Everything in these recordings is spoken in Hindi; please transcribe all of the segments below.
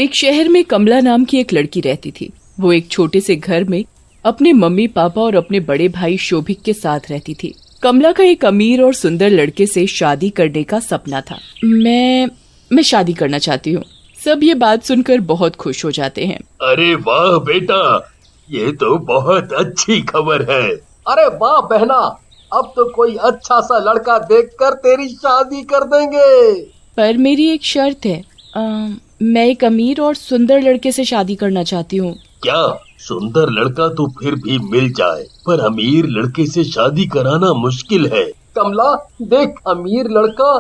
एक शहर में कमला नाम की एक लड़की रहती थी। वो एक छोटे से घर में अपने मम्मी पापा और अपने बड़े भाई शोभिक के साथ रहती थी। कमला का एक अमीर और सुंदर लड़के से शादी करने का सपना था। मैं शादी करना चाहती हूँ। सब ये बात सुनकर बहुत खुश हो जाते हैं। अरे वाह बेटा, ये तो बहुत अच्छी खबर है। अरे वाह बहना, अब तो कोई अच्छा सा लड़का देखकर तेरी शादी कर देंगे। पर मेरी एक शर्त है। मैं एक अमीर और सुंदर लड़के से शादी करना चाहती हूँ। क्या? सुंदर लड़का तो फिर भी मिल जाए, पर अमीर लड़के से शादी कराना मुश्किल है। कमला देख, अमीर लड़का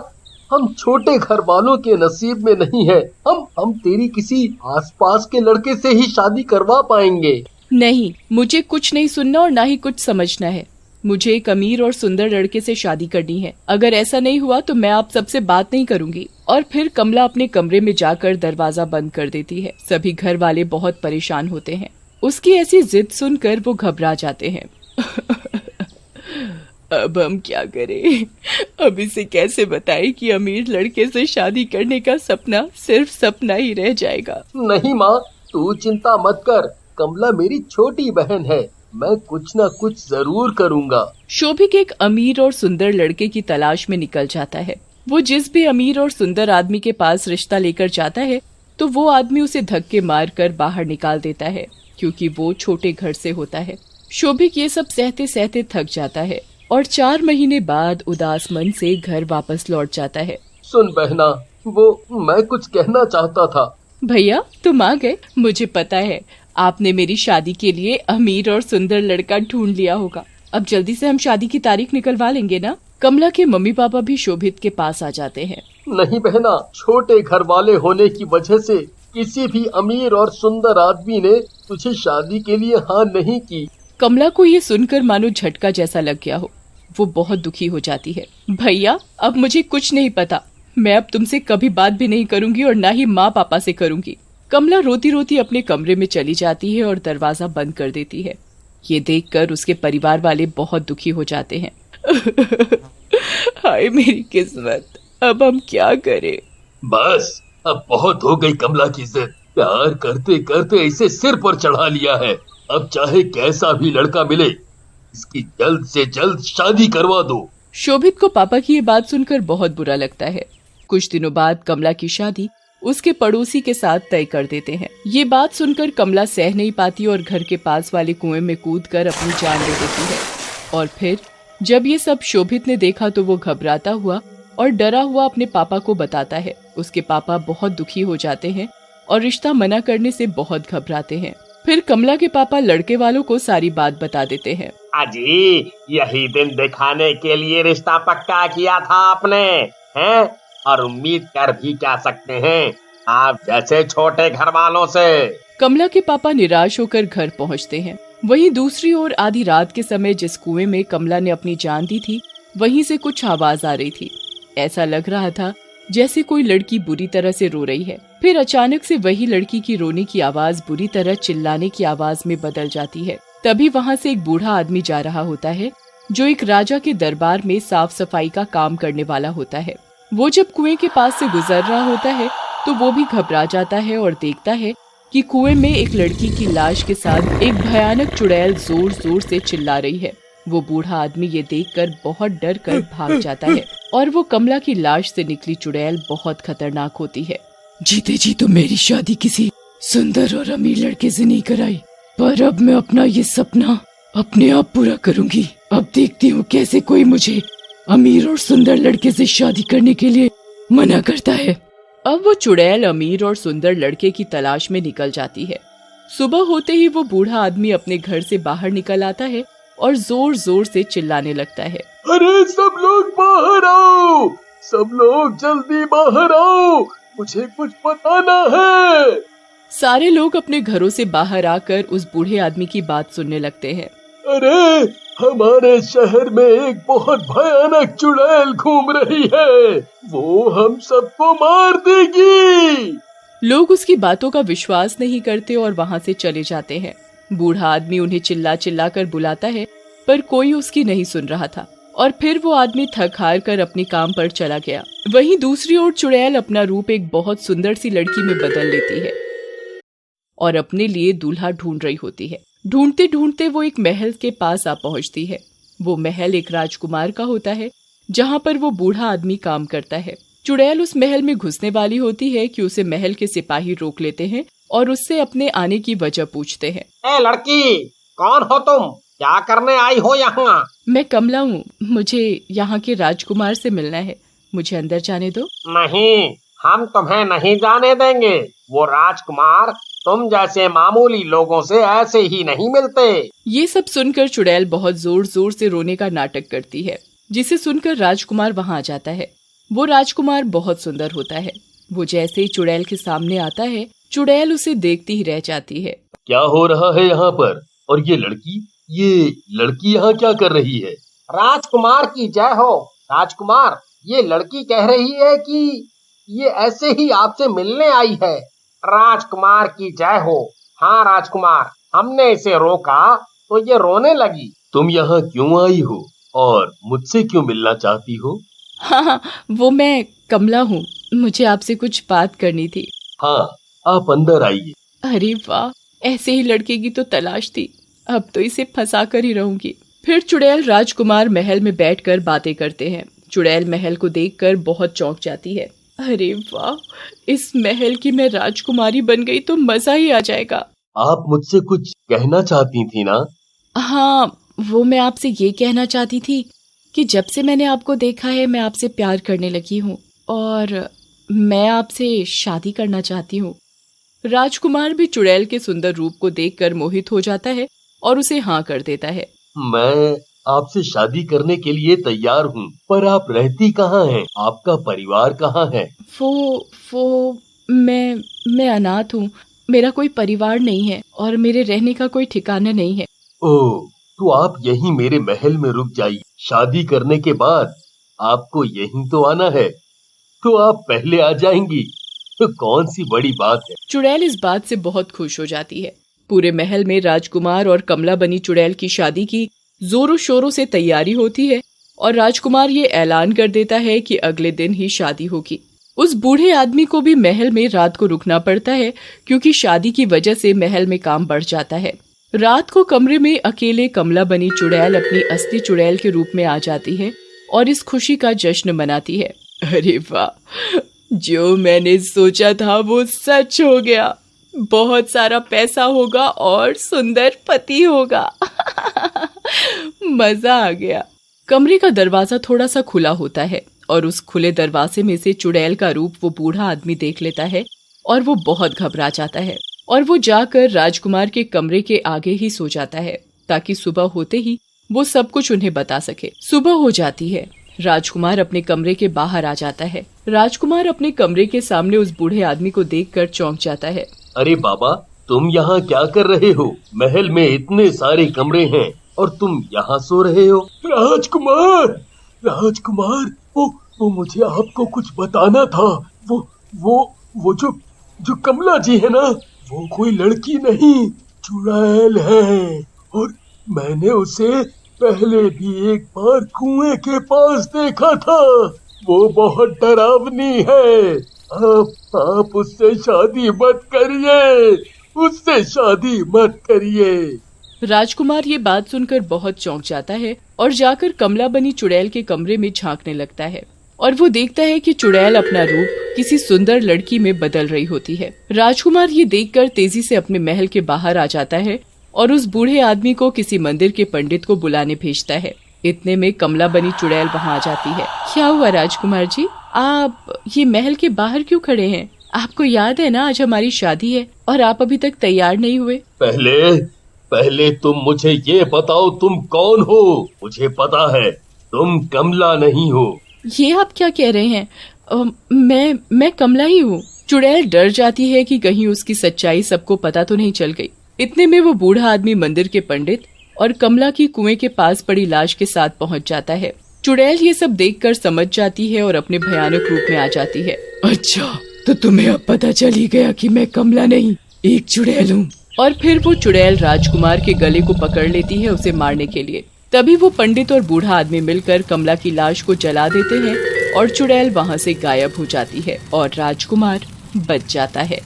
हम छोटे घर वालों के नसीब में नहीं है। हम तेरी किसी आसपास के लड़के से ही शादी करवा पाएंगे। नहीं, मुझे कुछ नहीं सुनना और ना ही कुछ समझना है। मुझे एक अमीर और सुंदर लड़के से शादी करनी है। अगर ऐसा नहीं हुआ तो मैं आप सबसे बात नहीं करूंगी। और फिर कमला अपने कमरे में जाकर दरवाजा बंद कर देती है। सभी घर वाले बहुत परेशान होते हैं। उसकी ऐसी जिद सुनकर वो घबरा जाते हैं। अब हम क्या करें? अब इसे कैसे बताएं कि अमीर लड़के से शादी करने का सपना सिर्फ सपना ही रह जाएगा। नहीं माँ, तू चिंता मत कर। कमला मेरी छोटी बहन है, मैं कुछ न कुछ जरूर करूँगा। शोभिक एक अमीर और सुंदर लड़के की तलाश में निकल जाता है। वो जिस भी अमीर और सुंदर आदमी के पास रिश्ता लेकर जाता है तो वो आदमी उसे धक्के मार कर बाहर निकाल देता है, क्योंकि वो छोटे घर से होता है। शोभिक ये सब सहते सहते थक जाता है और 4 महीने बाद उदास मन से घर वापस लौट जाता है। सुन बहना, वो मैं कुछ कहना चाहता था। भैया तुम आ गए। मुझे पता है आपने मेरी शादी के लिए अमीर और सुंदर लड़का ढूंढ लिया होगा। अब जल्दी से हम शादी की तारीख निकलवा लेंगे ना? कमला के मम्मी पापा भी शोभित के पास आ जाते हैं। नहीं बहना, छोटे घर वाले होने की वजह से किसी भी अमीर और सुंदर आदमी ने तुझे शादी के लिए हाँ नहीं की। कमला को ये सुनकर मानो झटका जैसा लग गया हो। वो बहुत दुखी हो जाती है। भैया अब मुझे कुछ नहीं पता। मैं अब तुमसे कभी बात भी नहीं करूंगी और ना ही माँ पापा से करूंगी। कमला रोती रोती अपने कमरे में चली जाती है और दरवाजा बंद कर देती है। ये देखकर उसके परिवार वाले बहुत दुखी हो जाते हैं। हाय मेरी किस्मत, अब हम क्या करें? बस अब बहुत हो गई कमला की जिद। प्यार करते करते इसे सिर पर चढ़ा लिया है। अब चाहे कैसा भी लड़का मिले, इसकी जल्द से जल्द शादी करवा दो। शोभित को पापा की ये बात सुनकर बहुत बुरा लगता है। कुछ दिनों बाद कमला की शादी उसके पड़ोसी के साथ तय कर देते हैं। ये बात सुनकर कमला सह नहीं पाती और घर के पास वाले कुएं में कूदकर अपनी जान दे देती है। और फिर जब ये सब शोभित ने देखा तो वो घबराता हुआ और डरा हुआ अपने पापा को बताता है। उसके पापा बहुत दुखी हो जाते हैं और रिश्ता मना करने से बहुत घबराते हैं। फिर कमला के पापा लड़के वालों को सारी बात बता देते हैं। अजी, यही दिन दिखाने के लिए रिश्ता पक्का किया था आपने, हैं? और उम्मीद कर भी क्या सकते हैं आप जैसे छोटे घर वालों से। कमला के पापा निराश होकर घर पहुंचते हैं। वहीं दूसरी ओर आधी रात के समय जिस कुएं में कमला ने अपनी जान दी थी, वहीं से कुछ आवाज आ रही थी। ऐसा लग रहा था जैसे कोई लड़की बुरी तरह से रो रही है। फिर अचानक से वही लड़की की रोने की आवाज बुरी तरह चिल्लाने की आवाज में बदल जाती है। तभी वहाँ से एक बूढ़ा आदमी जा रहा होता है, जो एक राजा के दरबार में साफ सफाई का काम करने वाला होता है। वो जब कुएं के पास से गुजर रहा होता है तो वो भी घबरा जाता है और देखता है कि कुएं में एक लड़की की लाश के साथ एक भयानक चुड़ैल जोर जोर से चिल्ला रही है। वो बूढ़ा आदमी ये देखकर बहुत डर कर भाग जाता है और वो कमला की लाश से निकली चुड़ैल बहुत खतरनाक होती है। जीते जी तो मेरी शादी किसी सुंदर और अमीर लड़के से नहीं कराई, पर अब मैं अपना ये सपना अपने आप पूरा करूंगी। अब देखती हूँ कैसे कोई मुझे अमीर और सुंदर लड़के से शादी करने के लिए मना करता है। अब वो चुड़ैल अमीर और सुंदर लड़के की तलाश में निकल जाती है। सुबह होते ही वो बूढ़ा आदमी अपने घर से बाहर निकल आता है और जोर जोर से चिल्लाने लगता है। अरे सब लोग बाहर आओ, सब लोग जल्दी बाहर आओ, मुझे कुछ बताना है। सारे लोग अपने घरों से बाहर आकर उस बूढ़े आदमी की बात सुनने लगते हैं। अरे हमारे शहर में एक बहुत भयानक चुड़ैल घूम रही है, वो हम सबको मार देगी। लोग उसकी बातों का विश्वास नहीं करते और वहाँ से चले जाते हैं। बूढ़ा आदमी उन्हें चिल्ला चिल्ला कर बुलाता है, पर कोई उसकी नहीं सुन रहा था और फिर वो आदमी थक हार कर अपने काम पर चला गया। वहीं दूसरी ओर चुड़ैल अपना रूप एक बहुत सुंदर सी लड़की में बदल लेती है। और अपने लिए दूल्हा ढूंढ रही होती है। ढूंढते ढूंढते वो एक महल के पास आ पहुंचती है। वो महल एक राजकुमार का होता है जहाँ पर वो बूढ़ा आदमी काम करता है। चुड़ैल उस महल में घुसने वाली होती है कि उसे महल के सिपाही रोक लेते हैं और उससे अपने आने की वजह पूछते हैं। ए लड़की, कौन हो तुम? क्या करने आई हो यहाँ? मैं कमला हूँ, मुझे यहाँ के राजकुमार से मिलना है, मुझे अंदर जाने दो। नहीं, हम तुम्हें नहीं जाने देंगे। वो राजकुमार तुम जैसे मामूली लोगों से ऐसे ही नहीं मिलते। ये सब सुनकर चुड़ैल बहुत जोर जोर से रोने का नाटक करती है, जिसे सुनकर राजकुमार वहाँ आ जाता है। वो राजकुमार बहुत सुंदर होता है। वो जैसे ही चुड़ैल के सामने आता है, चुड़ैल उसे देखती ही रह जाती है। क्या हो रहा है यहाँ पर? और ये लड़की यहाँ क्या कर रही है? राजकुमार की जय हो। राजकुमार, ये लड़की कह रही है कि ये ऐसे ही आपसे मिलने आई है। राजकुमार की जय हो। हाँ राजकुमार, हमने इसे रोका तो ये रोने लगी। तुम यहाँ क्यों आई हो और मुझसे क्यों मिलना चाहती हो? हाँ, वो मैं कमला हूँ, मुझे आपसे कुछ बात करनी थी। हाँ, आप अंदर आइए। अरे वाह, ऐसे ही लड़के की तो तलाश थी, अब तो इसे फंसा कर ही रहूंगी। फिर चुड़ैल राजकुमार महल में बैठकर बातें करते हैं। चुड़ैल महल को देखकर बहुत चौंक जाती है। अरे वाह, इस महल की मैं राजकुमारी बन गई तो मजा ही आ जाएगा। आप मुझसे कुछ कहना चाहती थी ना? हाँ, वो मैं आपसे ये कहना चाहती थी कि जब से मैंने आपको देखा है मैं आपसे प्यार करने लगी हूँ और मैं आपसे शादी करना चाहती हूँ। राजकुमार भी चुड़ैल के सुंदर रूप को देखकर मोहित हो जाता है और उसे हाँ कर देता है। मैं आपसे शादी करने के लिए तैयार हूँ, पर आप रहती कहाँ हैं? आपका परिवार कहाँ है? वो मैं अनाथ हूँ, मेरा कोई परिवार नहीं है और मेरे रहने का कोई ठिकाना नहीं है। ओह, तो आप यहीं मेरे महल में रुक जाइए। शादी करने के बाद आपको यहीं तो आना है, तो आप पहले आ जाएंगी तो कौन सी बड़ी बात है। चुड़ैल इस बात से बहुत खुश हो जाती है। पूरे महल में राजकुमार और कमला बनी चुड़ैल की शादी की जोरों शोरों से तैयारी होती है और राजकुमार ये ऐलान कर देता है कि अगले दिन ही शादी होगी। उस बूढ़े आदमी को भी महल में रात को रुकना पड़ता है क्योंकि शादी की वजह से महल में काम बढ़ जाता है। रात को कमरे में अकेले कमला बनी चुड़ैल अपनी असली चुड़ैल के रूप में आ जाती है और इस खुशी का जश्न मनाती है। अरे वाह, जो मैंने सोचा था वो सच हो गया, बहुत सारा पैसा होगा और सुंदर पति होगा। मजा आ गया। कमरे का दरवाजा थोड़ा सा खुला होता है और उस खुले दरवाजे में से चुड़ैल का रूप वो बूढ़ा आदमी देख लेता है और वो बहुत घबरा जाता है और वो जाकर राजकुमार के कमरे के आगे ही सो जाता है ताकि सुबह होते ही वो सब कुछ उन्हें बता सके। सुबह हो जाती है। राजकुमार अपने कमरे के बाहर आ जाता है। राजकुमार अपने कमरे के सामने उस बूढ़े आदमी को देखकर चौंक जाता है। अरे बाबा, तुम यहाँ क्या कर रहे हो? महल में इतने सारे कमरे हैं और तुम यहाँ सो रहे हो? राजकुमार, वो मुझे आपको कुछ बताना था। वो जो कमला जी है ना, वो कोई लड़की नहीं, चुड़ैल है और मैंने उसे पहले भी एक बार कुएं के पास देखा था। वो बहुत डरावनी है। आप उससे शादी मत करिए। राजकुमार ये बात सुनकर बहुत चौंक जाता है और जाकर कमला बनी चुड़ैल के कमरे में झांकने लगता है और वो देखता है कि चुड़ैल अपना रूप किसी सुंदर लड़की में बदल रही होती है। राजकुमार ये देखकर तेजी से अपने महल के बाहर आ जाता है और उस बूढ़े आदमी को किसी मंदिर के पंडित को बुलाने भेजता है। इतने में कमला बनी चुड़ैल वहाँ आ जाती है। क्या हुआ राजकुमार जी, आप ये महल के बाहर क्यों खड़े हैं? आपको याद है ना आज हमारी शादी है और आप अभी तक तैयार नहीं हुए। पहले तुम मुझे ये बताओ, तुम कौन हो? मुझे पता है तुम कमला नहीं हो। ये आप क्या कह रहे हैं? मैं कमला ही हूँ। चुड़ैल डर जाती है कि कहीं उसकी सच्चाई सबको पता तो नहीं चल गई। इतने में वो बूढ़ा आदमी मंदिर के पंडित और कमला की कुएं के पास पड़ी लाश के साथ पहुंच जाता है। चुड़ैल ये सब देखकर समझ जाती है और अपने भयानक रूप में आ जाती है। अच्छा, तो तुम्हें अब पता चल ही गया कि मैं कमला नहीं, एक चुड़ैल हूँ। और फिर वो चुड़ैल राजकुमार के गले को पकड़ लेती है उसे मारने के लिए। तभी वो पंडित और बूढ़ा आदमी मिलकर कमला की लाश को जला देते हैं और चुड़ैल वहाँ से गायब हो जाती है और राजकुमार बच जाता है।